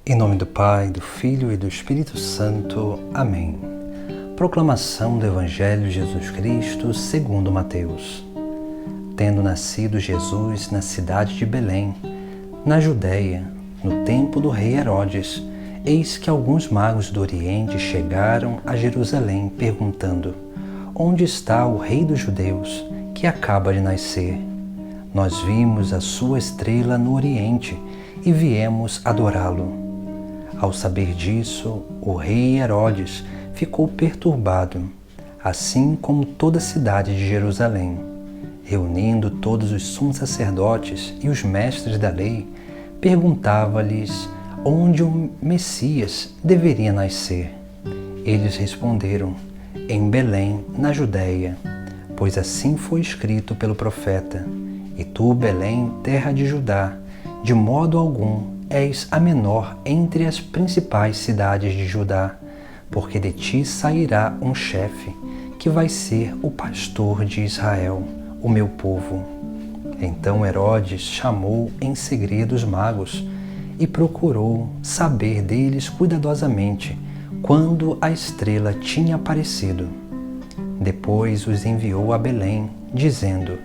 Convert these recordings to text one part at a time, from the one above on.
Em nome do Pai, do Filho e do Espírito Santo. Amém. Proclamação do Evangelho de Jesus Cristo segundo Mateus. Tendo nascido Jesus na cidade de Belém, na Judéia, no tempo do rei Herodes, eis que alguns magos do Oriente chegaram a Jerusalém, perguntando: onde está o rei dos judeus, que acaba de nascer? Nós vimos a sua estrela no Oriente e viemos adorá-lo. Ao saber disso, o rei Herodes ficou perturbado, assim como toda a cidade de Jerusalém. Reunindo todos os sumos sacerdotes e os mestres da lei, perguntava-lhes onde o Messias deveria nascer. Eles responderam: em Belém, na Judéia, pois assim foi escrito pelo profeta: e tu, Belém, terra de Judá, de modo algum és a menor entre as principais cidades de Judá, porque de ti sairá um chefe, que vai ser o pastor de Israel, o meu povo. Então Herodes chamou em segredo os magos e procurou saber deles cuidadosamente quando a estrela tinha aparecido. Depois os enviou a Belém, dizendo: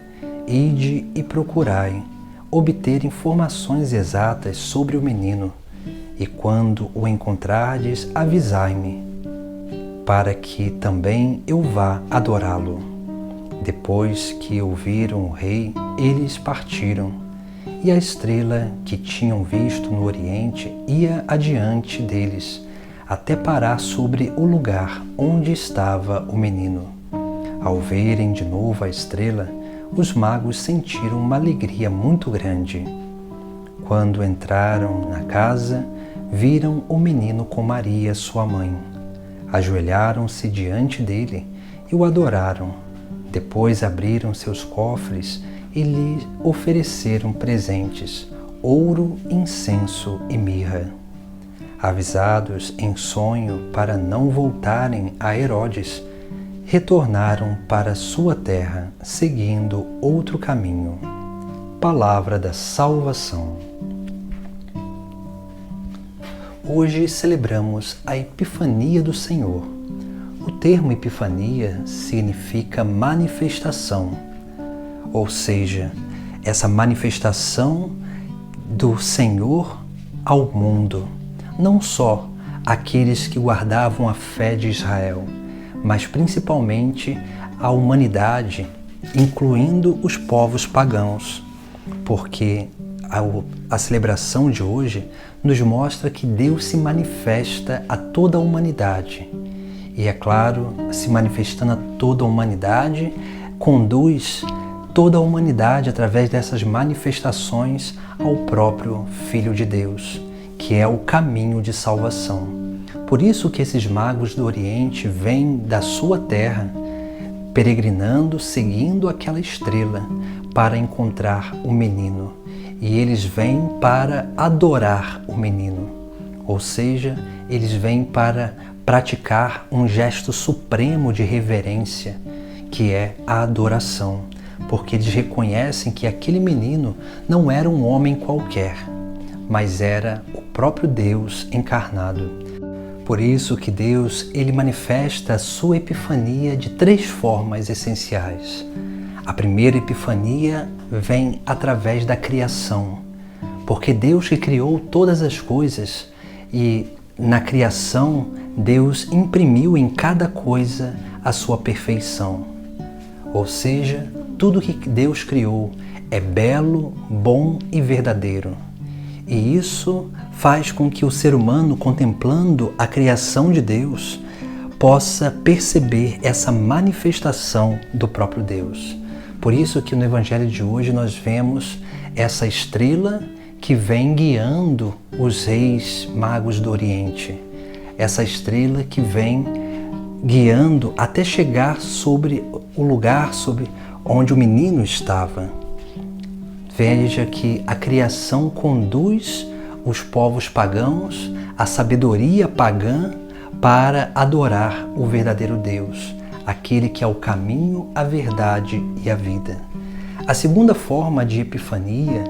ide e procurai obter informações exatas sobre o menino, e quando o encontrardes, avisai-me, para que também eu vá adorá-lo. Depois que ouviram o rei, eles partiram, e a estrela que tinham visto no Oriente ia adiante deles, até parar sobre o lugar onde estava o menino. Ao verem de novo a estrela, os magos sentiram uma alegria muito grande. Quando entraram na casa, viram o menino com Maria, sua mãe. Ajoelharam-se diante dele e o adoraram. Depois abriram seus cofres e lhe ofereceram presentes: ouro, incenso e mirra. Avisados em sonho para não voltarem a Herodes, retornaram para sua terra, seguindo outro caminho. Palavra da salvação. Hoje celebramos a Epifania do Senhor. O termo Epifania significa manifestação, ou seja, essa manifestação do Senhor ao mundo, não só aqueles que guardavam a fé de Israel, mas principalmente a humanidade, incluindo os povos pagãos, porque a celebração de hoje nos mostra que Deus se manifesta a toda a humanidade. E é claro, se manifestando a toda a humanidade, conduz toda a humanidade através dessas manifestações ao próprio Filho de Deus, que é o caminho de salvação. Por isso que esses magos do Oriente vêm da sua terra, peregrinando, seguindo aquela estrela para encontrar o menino. E eles vêm para adorar o menino, ou seja, eles vêm para praticar um gesto supremo de reverência, que é a adoração, porque eles reconhecem que aquele menino não era um homem qualquer, mas era o próprio Deus encarnado. Por isso que Deus ele manifesta a sua epifania de três formas essenciais. A primeira epifania vem através da criação, porque Deus que criou todas as coisas e na criação Deus imprimiu em cada coisa a sua perfeição. Ou seja, tudo que Deus criou é belo, bom e verdadeiro. E isso faz com que o ser humano, contemplando a criação de Deus, possa perceber essa manifestação do próprio Deus. Por isso que no Evangelho de hoje nós vemos essa estrela que vem guiando os reis magos do Oriente. Essa estrela que vem guiando até chegar sobre o lugar sobre onde o menino estava. Veja que a criação conduz os povos pagãos, a sabedoria pagã, para adorar o verdadeiro Deus, aquele que é o caminho, a verdade e a vida. A segunda forma de epifania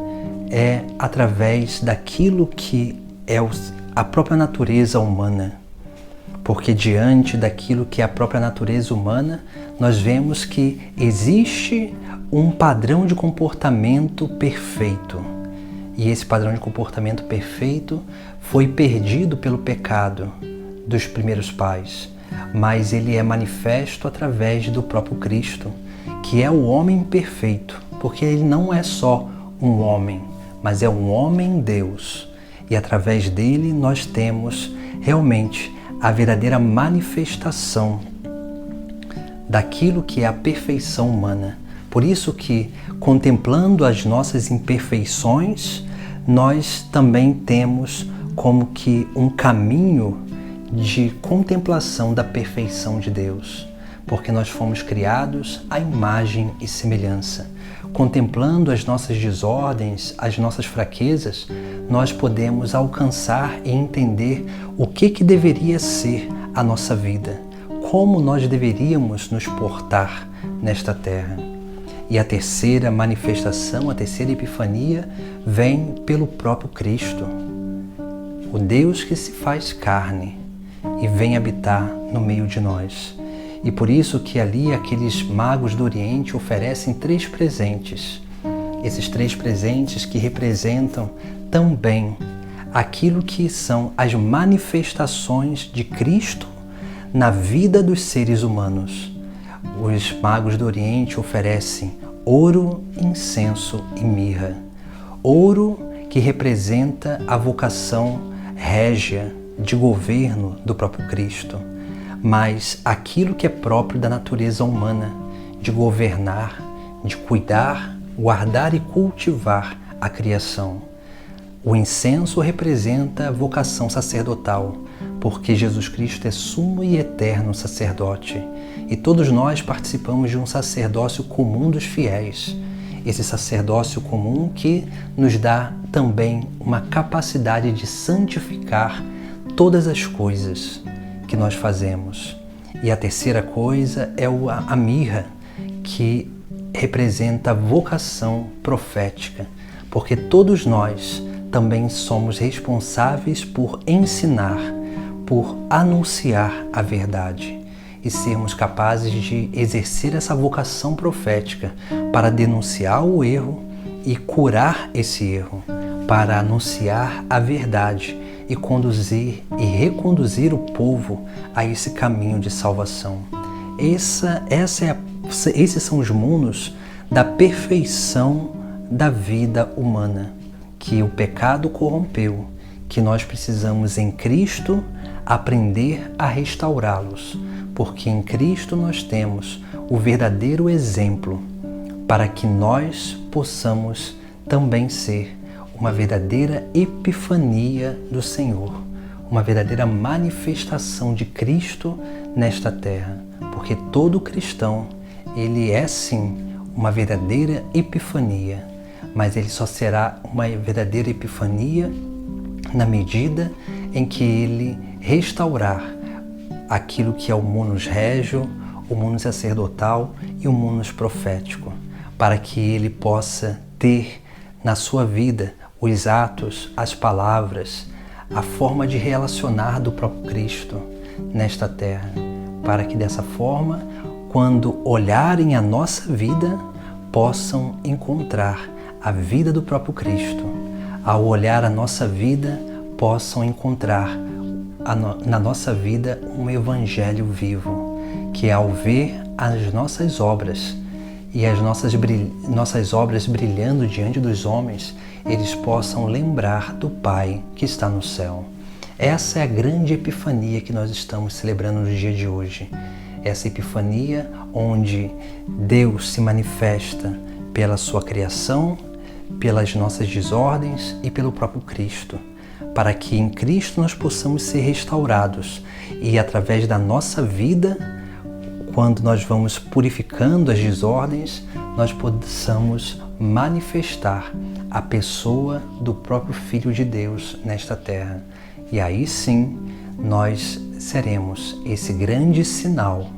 é através daquilo que é a própria natureza humana. Porque diante daquilo que é a própria natureza humana, nós vemos que existe um padrão de comportamento perfeito. E esse padrão de comportamento perfeito foi perdido pelo pecado dos primeiros pais, mas ele é manifesto através do próprio Cristo, que é o homem perfeito, porque ele não é só um homem, mas é um homem-Deus. E através dele nós temos realmente a verdadeira manifestação daquilo que é a perfeição humana. Por isso que, contemplando as nossas imperfeições, nós também temos como que um caminho de contemplação da perfeição de Deus, porque nós fomos criados à imagem e semelhança. Contemplando as nossas desordens, as nossas fraquezas, nós podemos alcançar e entender o que deveria ser a nossa vida, como nós deveríamos nos portar nesta terra. E a terceira manifestação, a terceira epifania, vem pelo próprio Cristo, o Deus que se faz carne e vem habitar no meio de nós. E por isso que ali aqueles magos do Oriente oferecem 3 presentes. Esses 3 presentes que representam também aquilo que são as manifestações de Cristo na vida dos seres humanos. Os magos do Oriente oferecem ouro, incenso e mirra. Ouro, que representa a vocação régia de governo do próprio Cristo, mas aquilo que é próprio da natureza humana, de governar, de cuidar, guardar e cultivar a criação. O incenso representa a vocação sacerdotal, porque Jesus Cristo é sumo e eterno sacerdote, e todos nós participamos de um sacerdócio comum dos fiéis. Esse sacerdócio comum que nos dá também uma capacidade de santificar todas as coisas que nós fazemos. E a terceira coisa é a mirra, que representa a vocação profética, porque todos nós também somos responsáveis por ensinar, por anunciar a verdade e sermos capazes de exercer essa vocação profética para denunciar o erro e curar esse erro, para anunciar a verdade e conduzir e reconduzir o povo a esse caminho de salvação. Esses são os mundos da perfeição da vida humana, que o pecado corrompeu, que nós precisamos em Cristo aprender a restaurá-los, porque em Cristo nós temos o verdadeiro exemplo para que nós possamos também ser uma verdadeira epifania do Senhor, uma verdadeira manifestação de Cristo nesta terra, porque todo cristão, ele é sim uma verdadeira epifania, mas ele só será uma verdadeira epifania na medida em que ele restaurar aquilo que é o munus regio, o munus sacerdotal e o munus profético, para que ele possa ter na sua vida os atos, as palavras, a forma de relacionar do próprio Cristo nesta terra, para que dessa forma, quando olharem a nossa vida, possam encontrar a vida do próprio Cristo. Ao olhar a nossa vida, possam encontrar na nossa vida um evangelho vivo, que ao ver as nossas obras e as nossas obras brilhando diante dos homens, eles possam lembrar do Pai que está no céu. Essa é a grande epifania que nós estamos celebrando no dia de hoje. Essa epifania onde Deus se manifesta pela sua criação, pelas nossas desordens e pelo próprio Cristo, para que em Cristo nós possamos ser restaurados e através da nossa vida, quando nós vamos purificando as desordens, nós possamos manifestar a pessoa do próprio Filho de Deus nesta terra. E aí sim, nós seremos esse grande sinal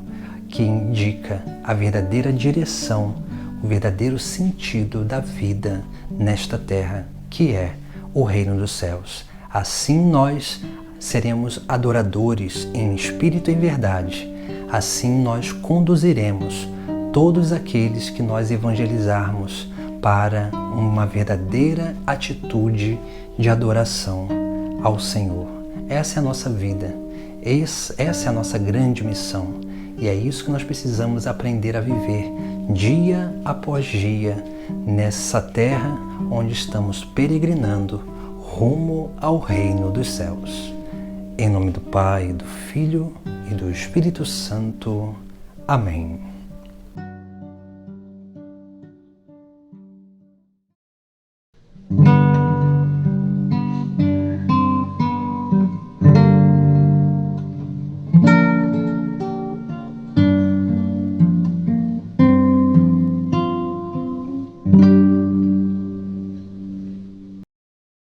que indica a verdadeira direção, o verdadeiro sentido da vida nesta terra, que é o reino dos céus. Assim nós seremos adoradores em espírito e verdade. Assim nós conduziremos todos aqueles que nós evangelizarmos para uma verdadeira atitude de adoração ao Senhor. Essa é a nossa vida, essa é a nossa grande missão e é isso que nós precisamos aprender a viver dia após dia nessa terra onde estamos peregrinando rumo ao reino dos céus. Em nome do Pai, do Filho e do Espírito Santo. Amém.